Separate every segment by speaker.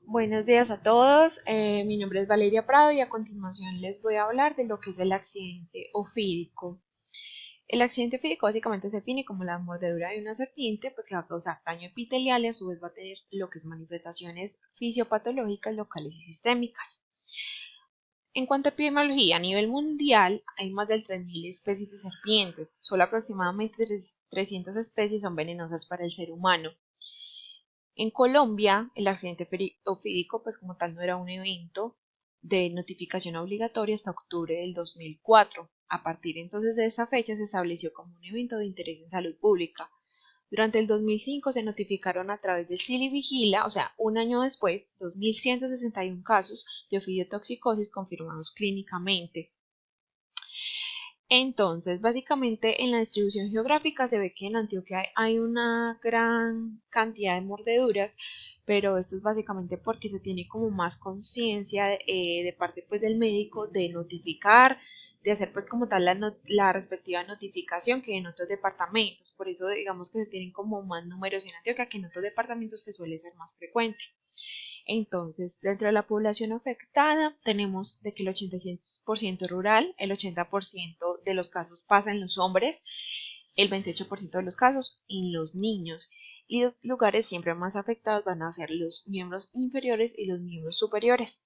Speaker 1: Buenos días a todos, mi nombre es Valeria Prado y a continuación les voy a hablar de lo que es el accidente ofídico. El accidente ofídico básicamente se define como la mordedura de una serpiente, pues que va a causar daño epitelial y a su vez va a tener lo que es manifestaciones fisiopatológicas locales y sistémicas. En cuanto a epidemiología, a nivel mundial hay más de 3.000 especies de serpientes, solo aproximadamente 300 especies son venenosas para el ser humano. En Colombia, el accidente ofídico, pues como tal, no era un evento de notificación obligatoria hasta octubre del 2004. A partir entonces de esa fecha se estableció como un evento de interés en salud pública. Durante el 2005 se notificaron a través de Cili Vigila, o sea, un año después, 2.161 casos de ofidiotoxicosis confirmados clínicamente. Entonces, básicamente en la distribución geográfica se ve que en Antioquia hay una gran cantidad de mordeduras, pero esto es básicamente porque se tiene como más conciencia de parte pues del médico de notificar, de hacer pues como tal la respectiva notificación que en otros departamentos. Por eso digamos que se tienen como más números en Antioquia que en otros departamentos, que suele ser más frecuente. Entonces, dentro de la población afectada, tenemos de que el 86% es rural, el 80% de los casos pasa en los hombres, el 28% de los casos en los niños. Y los lugares siempre más afectados van a ser los miembros inferiores y los miembros superiores.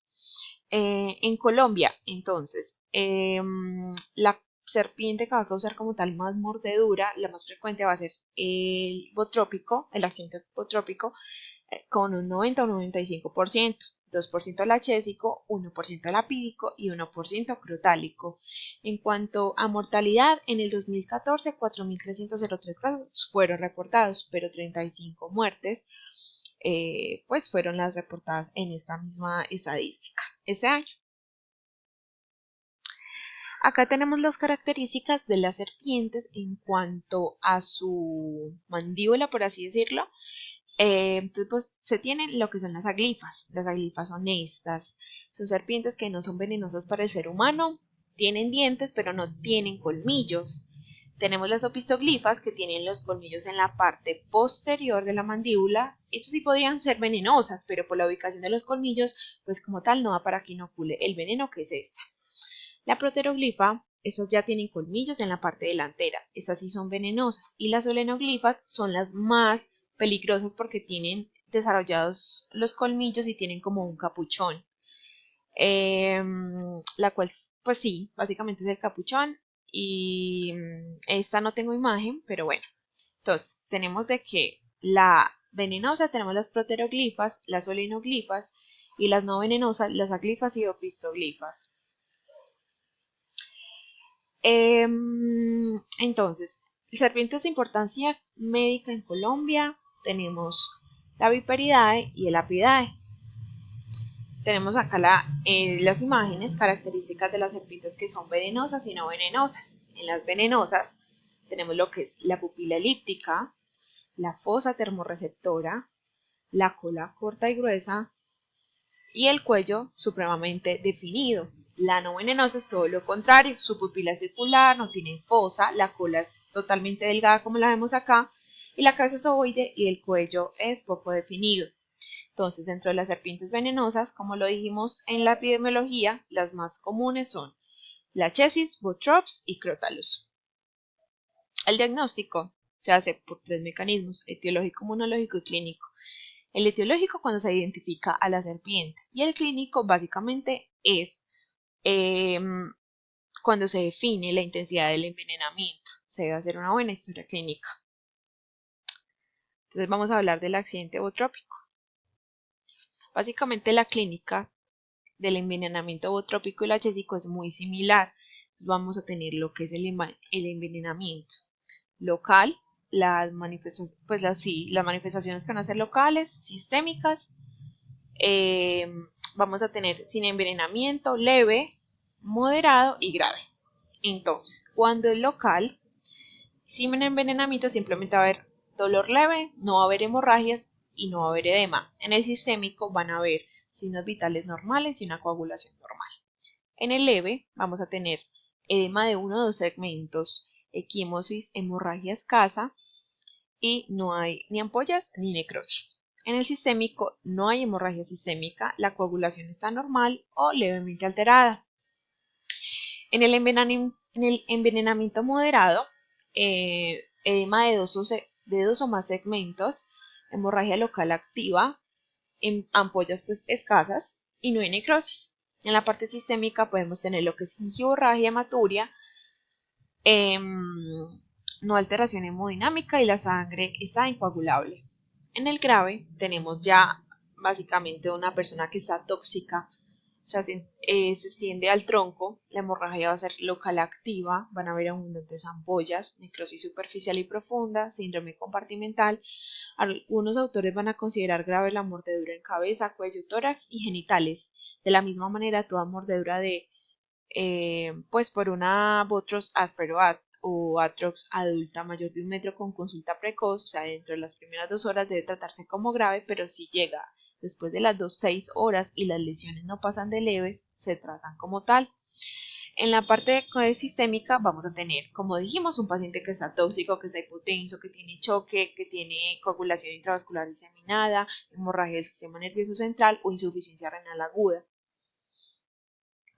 Speaker 1: En Colombia, entonces, la serpiente que va a causar como tal más mordedura, la más frecuente va a ser el botrópico, el accidente botrópico, con un 90 o 95%, 2% lachésico, 1% lapídico y 1% crotálico. En cuanto a mortalidad, en el 2014 4.303 casos fueron reportados, pero 35 muertes pues fueron las reportadas en esta misma estadística ese año. Acá tenemos las características de las serpientes en cuanto a su mandíbula, por así decirlo. Entonces, pues se tienen lo que son las aglifas. Las aglifas son estas. Son serpientes que no son venenosas para el ser humano. Tienen dientes, pero no tienen colmillos. Tenemos las opistoglifas, que tienen los colmillos en la parte posterior de la mandíbula. Estas sí podrían ser venenosas, pero por la ubicación de los colmillos, pues como tal no da para que inocule el veneno, que es esta. La proteroglifa, estas ya tienen colmillos en la parte delantera. Estas sí son venenosas. Y las solenoglifas son las más peligrosas porque tienen desarrollados los colmillos y tienen como un capuchón. La cual, pues sí, básicamente es el capuchón. Y esta no tengo imagen, pero bueno. Entonces, tenemos de que la venenosa tenemos las proteroglifas, las solenoglifas, y las no venenosas, las aglifas y opistoglifas. Entonces, serpientes de importancia médica en Colombia, tenemos la Viperidae y el Apidae. Tenemos acá las imágenes características de las serpientes que son venenosas y no venenosas. En las venenosas tenemos lo que es la pupila elíptica, la fosa termorreceptora, la cola corta y gruesa y el cuello supremamente definido. La no venenosa es todo lo contrario, su pupila es circular, no tiene fosa, la cola es totalmente delgada como la vemos acá, y la cabeza es ovoide y el cuello es poco definido. Entonces, dentro de las serpientes venenosas, como lo dijimos en la epidemiología, las más comunes son Lachesis, Botrops y Crotalus. El diagnóstico se hace por tres mecanismos: etiológico, inmunológico y clínico. El etiológico, cuando se identifica a la serpiente, y el clínico básicamente es eh, cuando se define la intensidad del envenenamiento. Se debe hacer una buena historia clínica. Entonces vamos a hablar del accidente botrópico. Básicamente la clínica del envenenamiento botrópico y lachésico es muy similar. Entonces vamos a tener lo que es el envenenamiento local, las manifestaciones que van a ser locales, sistémicas. Vamos a tener sin envenenamiento, leve, moderado y grave. Entonces, cuando es local, sin envenenamiento, simplemente va a haber dolor leve, no va a haber hemorragias y no va a haber edema. En el sistémico van a haber signos vitales normales y una coagulación normal. En el leve vamos a tener edema de uno o dos segmentos, equimosis, hemorragia escasa y no hay ni ampollas ni necrosis. En el sistémico no hay hemorragia sistémica, la coagulación está normal o levemente alterada. En el envenenamiento moderado, edema de dos o más segmentos, hemorragia local activa, en ampollas pues escasas y no hay necrosis. En la parte sistémica podemos tener lo que es gingivorragia hematuria, no alteración hemodinámica y la sangre está incoagulable. En el grave tenemos ya básicamente una persona que está tóxica, o sea, se extiende al tronco, la hemorragia va a ser local activa, van a haber abundantes ampollas, necrosis superficial y profunda, síndrome compartimental. Algunos autores van a considerar grave la mordedura en cabeza, cuello, tórax y genitales. De la misma manera, toda mordedura pues por una Botros áspero o Atrox adulta mayor de 1 metro con consulta precoz, o sea, dentro de las primeras 2 horas debe tratarse como grave, pero si llega después de las 6 horas y las lesiones no pasan de leves, se tratan como tal. En la parte sistémica vamos a tener, como dijimos, un paciente que está tóxico, que está hipotenso, que tiene choque, que tiene coagulación intravascular diseminada, hemorragia del sistema nervioso central o insuficiencia renal aguda.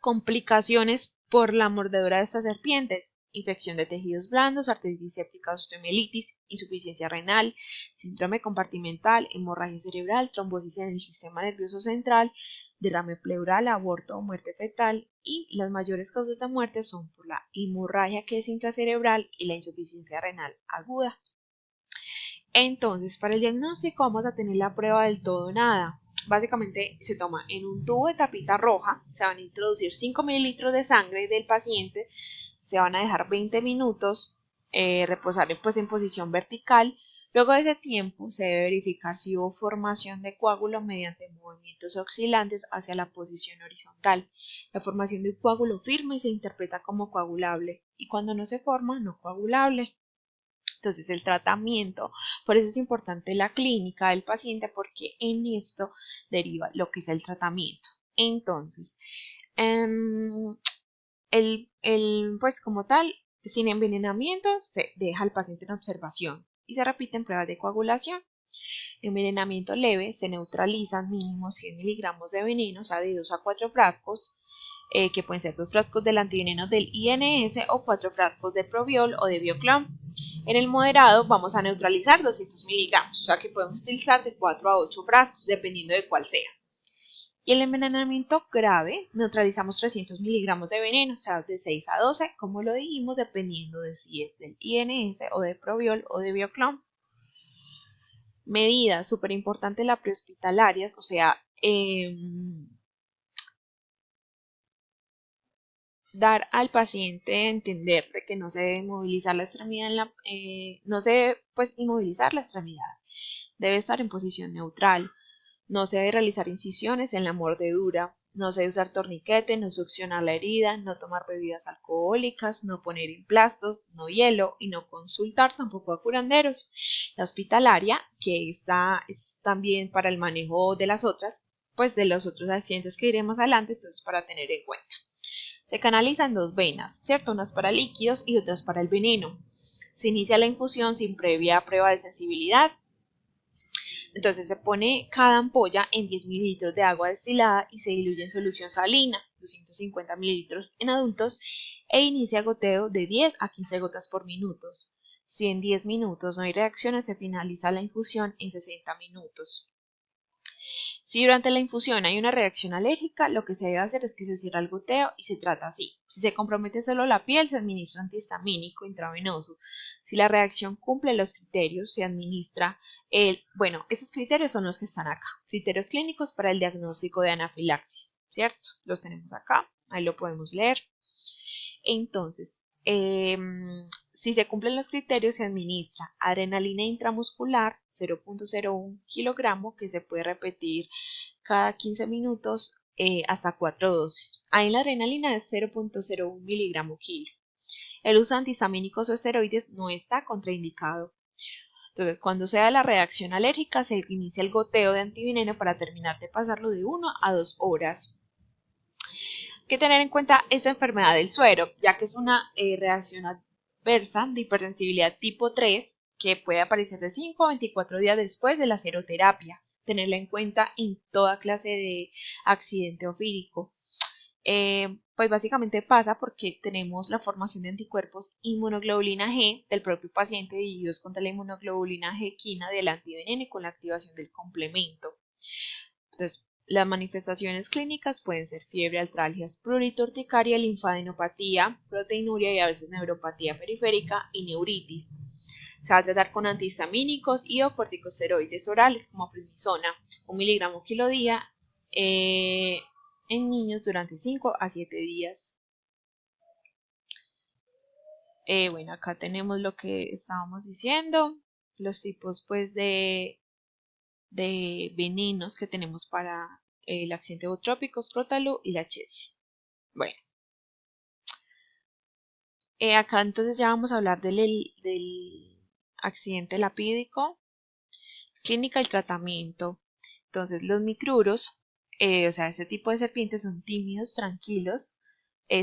Speaker 1: Complicaciones por la mordedura de estas serpientes: infección de tejidos blandos, artritis séptica, osteomielitis, insuficiencia renal, síndrome compartimental, hemorragia cerebral, trombosis en el sistema nervioso central, derrame pleural, aborto o muerte fetal, y las mayores causas de muerte son por la hemorragia que es intracerebral y la insuficiencia renal aguda. Entonces, para el diagnóstico vamos a tener la prueba del todo o nada. Básicamente se toma en un tubo de tapita roja, se van a introducir 5 mililitros de sangre del paciente, se van a dejar 20 minutos reposar pues, en posición vertical. Luego de ese tiempo se debe verificar si hubo formación de coágulo mediante movimientos oscilantes hacia la posición horizontal. La formación de un coágulo firme se interpreta como coagulable y cuando no se forma, no coagulable. Entonces el tratamiento, por eso es importante la clínica del paciente porque en esto deriva lo que es el tratamiento. Entonces, pues como tal, sin envenenamiento se deja al paciente en observación y se repiten pruebas de coagulación. Envenenamiento leve, se neutralizan mínimo 100 miligramos de veneno, o sea, de 2 a 4 frascos, que pueden ser 2 frascos del antiveneno del INS o 4 frascos de Proviol o de Bioclon. En el moderado vamos a neutralizar 200 miligramos, o sea que podemos utilizar de 4 a 8 frascos, dependiendo de cuál sea. Y el envenenamiento grave, neutralizamos 300 miligramos de veneno, o sea, de 6 a 12, como lo dijimos, dependiendo de si es del INS o de Proviol o de Bioclon. Medidas, súper importante la prehospitalarias, o sea, dar al paciente a entender de que no se debe inmovilizar la extremidad, no se debe pues inmovilizar la extremidad, debe estar en posición neutral, no se debe realizar incisiones en la mordedura, no se debe usar torniquete, no succionar la herida, no tomar bebidas alcohólicas, no poner emplastos, no hielo y no consultar tampoco a curanderos. La hospitalaria, que está es también para el manejo de las otras, pues de los otros accidentes que iremos adelante, entonces para tener en cuenta. Se canaliza en 2 venas, ¿cierto? Unas para líquidos y otras para el veneno. Se inicia la infusión sin previa prueba de sensibilidad. Entonces se pone cada ampolla en 10 mililitros de agua destilada y se diluye en solución salina, 250 mililitros en adultos, e inicia goteo de 10 a 15 gotas por minuto. Si en 10 minutos no hay reacciones, se finaliza la infusión en 60 minutos. Si durante la infusión hay una reacción alérgica, lo que se debe hacer es que se cierra el goteo y se trata así. Si se compromete solo la piel, se administra antihistamínico intravenoso. Si la reacción cumple los criterios, se administra esos criterios son los que están acá. Criterios clínicos para el diagnóstico de anafilaxis, ¿cierto? Los tenemos acá, ahí lo podemos leer. Entonces, si se cumplen los criterios, se administra adrenalina intramuscular 0.01 kilogramo que se puede repetir cada 15 minutos hasta 4 dosis. Ahí la adrenalina es 0.01 miligramo kilo. El uso de antihistamínicos o esteroides no está contraindicado. Entonces, cuando se da la reacción alérgica, se inicia el goteo de antiveneno para terminar de pasarlo de 1 a 2 horas. Hay que tener en cuenta esta enfermedad del suero, ya que es una reacción adversa de hipersensibilidad tipo 3 que puede aparecer de 5 a 24 días después de la seroterapia. tenerla en cuenta en toda clase de accidente ofídico. Pues básicamente pasa porque tenemos la formación de anticuerpos inmunoglobulina G del propio paciente dirigidos contra la inmunoglobulina G quina del antiveneno y con la activación del complemento. Entonces, las manifestaciones clínicas pueden ser fiebre, artralgias, prurito, urticaria, linfadenopatía, proteinuria y a veces neuropatía periférica y neuritis. Se va a tratar con antihistamínicos y o corticosteroides orales como prednisona, 1 miligramo kilo día en niños durante 5 a 7 días. Bueno, acá tenemos lo que estábamos diciendo, los tipos pues de venenos que tenemos para el accidente eutrópico, escrotalú y la chesis. Bueno, acá entonces ya vamos a hablar del accidente lapídico, clínica y tratamiento. Entonces los micruros, o sea, este tipo de serpientes son tímidos, tranquilos,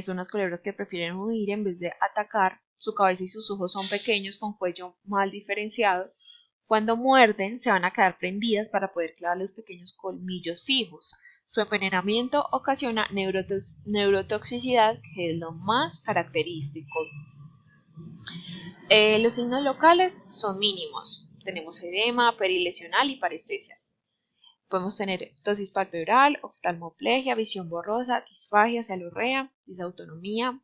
Speaker 1: son unas culebras que prefieren huir en vez de atacar. Su cabeza y sus ojos son pequeños con cuello mal diferenciado. Cuando muerden se van a quedar prendidas para poder clavar los pequeños colmillos fijos. Su envenenamiento ocasiona neurotoxicidad, que es lo más característico. Los signos locales son mínimos. Tenemos edema, perilesional y parestesias. Podemos tener ptosis palpebral, oftalmoplegia, visión borrosa, disfagia, cialorrea, disautonomía.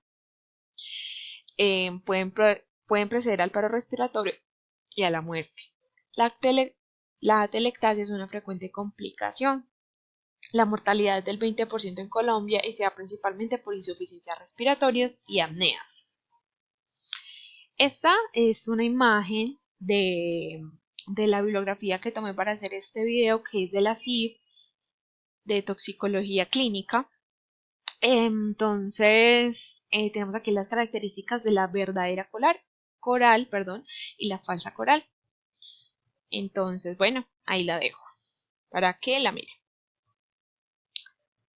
Speaker 1: Pueden preceder al paro respiratorio y a la muerte. La atelectasia es una frecuente complicación. La mortalidad es del 20% en Colombia y se da principalmente por insuficiencias respiratorias y apneas. Esta es una imagen de la bibliografía que tomé para hacer este video, que es de la CIV, de toxicología clínica. Entonces, tenemos aquí las características de la verdadera coral, y la falsa coral. Entonces, bueno, ahí la dejo para que la miren.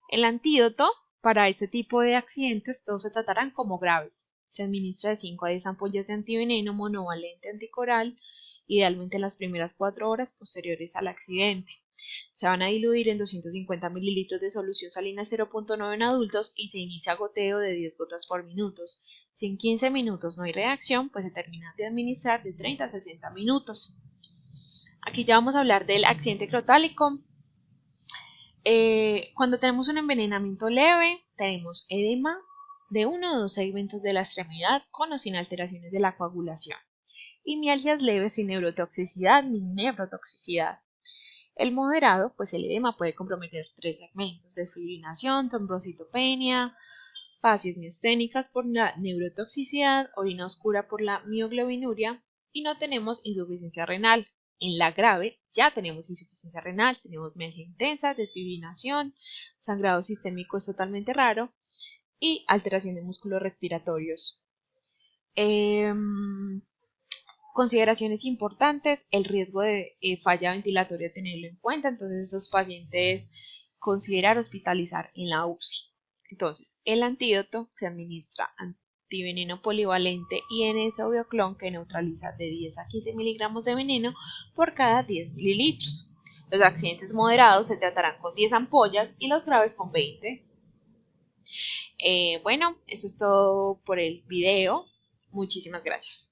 Speaker 1: El antídoto para este tipo de accidentes, todos se tratarán como graves. Se administra de 5 a 10 ampollas de antiveneno monovalente anticoral, idealmente en las primeras 4 horas posteriores al accidente. Se van a diluir en 250 mililitros de solución salina 0.9 en adultos y se inicia goteo de 10 gotas por minuto. Si en 15 minutos no hay reacción, pues se termina de administrar de 30 a 60 minutos. Aquí ya vamos a hablar del accidente crotálico. Cuando tenemos un envenenamiento leve, tenemos edema de 1 o 2 segmentos de la extremidad con o sin alteraciones de la coagulación y mialgias leves sin neurotoxicidad ni nefrotoxicidad. El moderado, pues el edema puede comprometer 3 segmentos: desfibrinación, trombocitopenia, facies miasténicas por la neurotoxicidad, orina oscura por la mioglobinuria y no tenemos insuficiencia renal. En la grave ya tenemos insuficiencia renal, tenemos mialgia intensa, desfibrinación, sangrado sistémico es totalmente raro y alteración de músculos respiratorios. Consideraciones importantes: el riesgo de falla ventilatoria, tenerlo en cuenta. Entonces, estos pacientes considerar hospitalizar en la UCI. Entonces, el antídoto se administra antiveneno polivalente INS-Obioclon, que neutraliza de 10 a 15 miligramos de veneno por cada 10 mililitros. Los accidentes moderados se tratarán con 10 ampollas y los graves con 20. Bueno, eso es todo por el video. Muchísimas gracias.